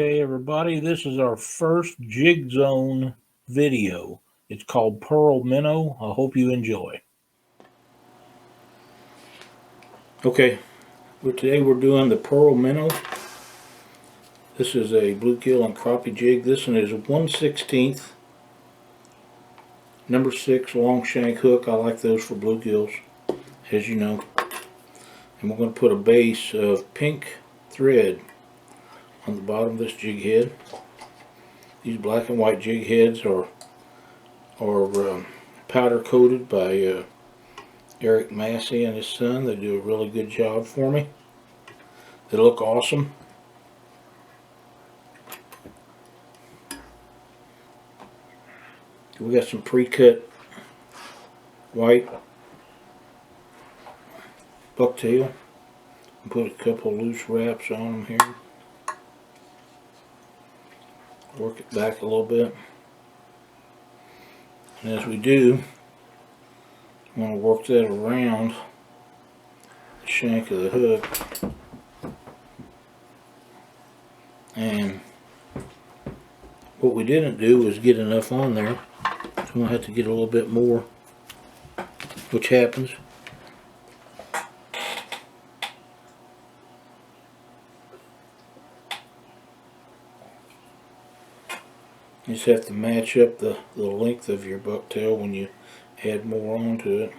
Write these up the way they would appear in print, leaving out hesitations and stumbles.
Hey everybody, this is our first Jig Zone video. It's called Pearl Minnow. I hope you enjoy. Okay, today we're doing the Pearl Minnow. This is a bluegill and crappie jig. This one is 1/16 number 6 long shank hook. I like those for bluegills, as you know. And we're going to put a base of pink thread on the bottom of this jig head. These black and white jig heads are powder coated by Eric Massey and his son. They do a really good job for me. They look awesome. We got some pre-cut white bucktail. Put a couple loose wraps on them here. Work it back a little bit. And as we do, I'm going to work that around the shank of the hook. And what we didn't do was get enough on there. So I'm going to have to get a little bit more, which happens. You just have to match up the length of your bucktail when you add more onto it.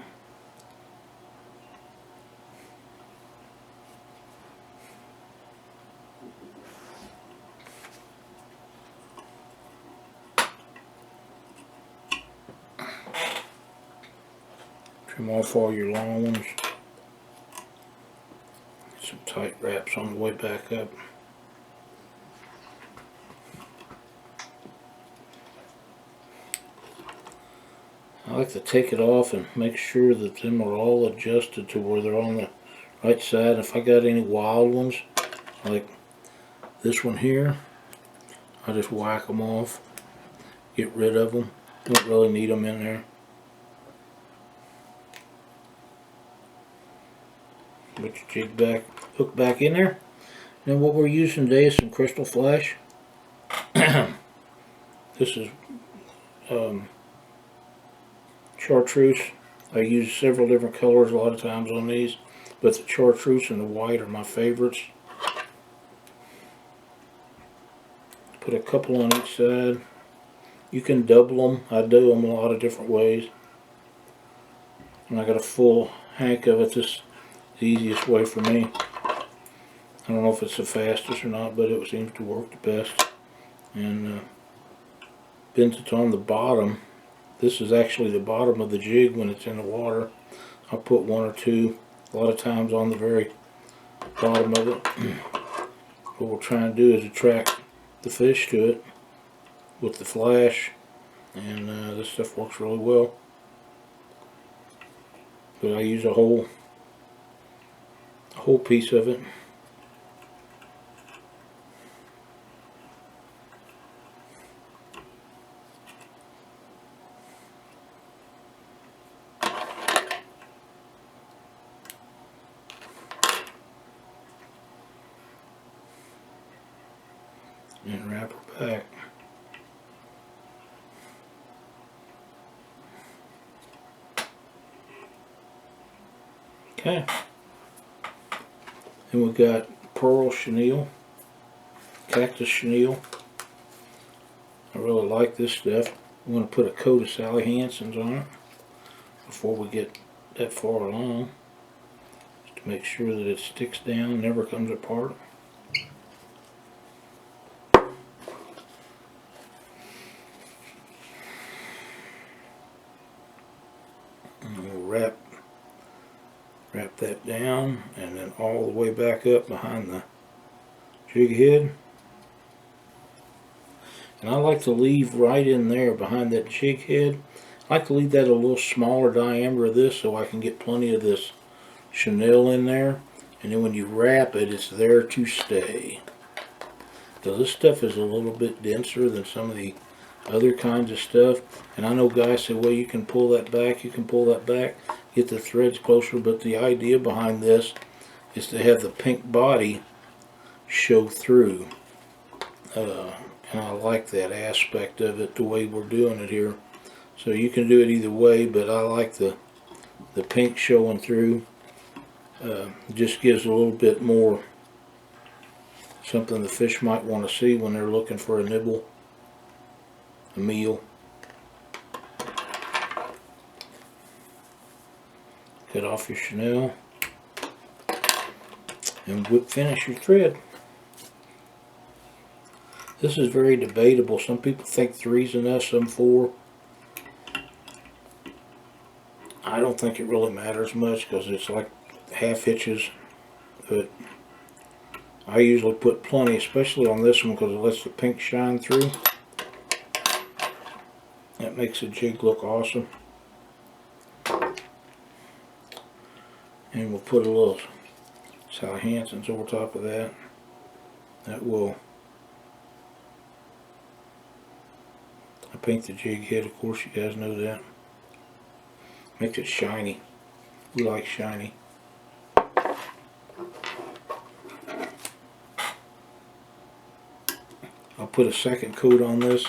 Trim off all your long ones. Some tight wraps on the way back up. I like to take it off and make sure that them are all adjusted to where they're on the right side. If I got any wild ones, like this one here, I just whack them off, get rid of them. Don't really need them in there. Put your jig back, hook back in there. Now what we're using today is some crystal flash. This is chartreuse. I use several different colors a lot of times on these, but the chartreuse and the white are my favorites. Put a couple on each side. You can double them. I do them a lot of different ways. When I got a full hank of it, this is the easiest way for me. I don't know if it's the fastest or not, but it seems to work the best. And since it's on the bottom, this is actually the bottom of the jig when it's in the water. I'll put one or two, a lot of times, on the very bottom of it. What we're trying to do is attract the fish to it with the flash, and this stuff works really well. But I use a whole piece of it. And wrap her back. Okay. Then we've got pearl chenille, cactus chenille. I really like this stuff. I'm going to put a coat of Sally Hansen's on it before we get that far along, just to make sure that it sticks down, never comes apart. Wrap that down, and then all the way back up behind the jig head. And I like to leave right in there behind that jig head. I like to leave that a little smaller diameter of this so I can get plenty of this chenille in there. And then when you wrap it, it's there to stay. So this stuff is a little bit denser than some of the other kinds of stuff. And I know guys say, well, you can pull that back, get the threads closer, but the idea behind this is to have the pink body show through. And I like that aspect of it, the way we're doing it here. So you can do it either way, but I like the pink showing through. It just gives a little bit more something the fish might want to see when they're looking for a nibble, a meal. Cut off your chenille and whip finish your thread. This is very debatable. Some people think 3's enough, some 4. I don't think it really matters much because it's like half hitches, but I usually put plenty, especially on this one because it lets the pink shine through. That makes the jig look awesome. And we'll put a little Sally Hansen's over top of that. That will, I paint the jig head, of course you guys know that. Makes it shiny. We like shiny. I'll put a second coat on this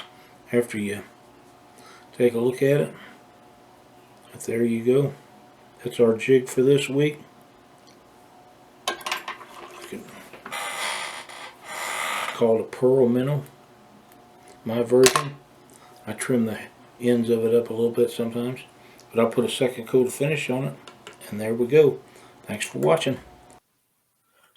after you take a look at it. But there you go. That's our jig for this week. It's called a Pearl Minnow. My version. I trim the ends of it up a little bit sometimes. But I'll put a second coat of finish on it. And there we go. Thanks for watching.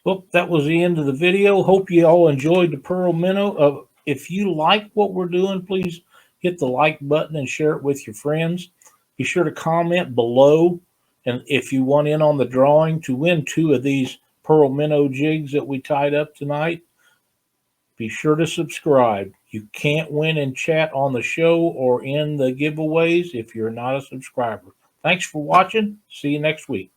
Well, that was the end of the video. Hope you all enjoyed the Pearl Minnow. If you like what we're doing, please hit the like button and share it with your friends. Be sure to comment below. And if you want in on the drawing to win 2 of these Pearl Minnow jigs that we tied up tonight, be sure to subscribe. You can't win in chat on the show or in the giveaways if you're not a subscriber. Thanks for watching. See you next week.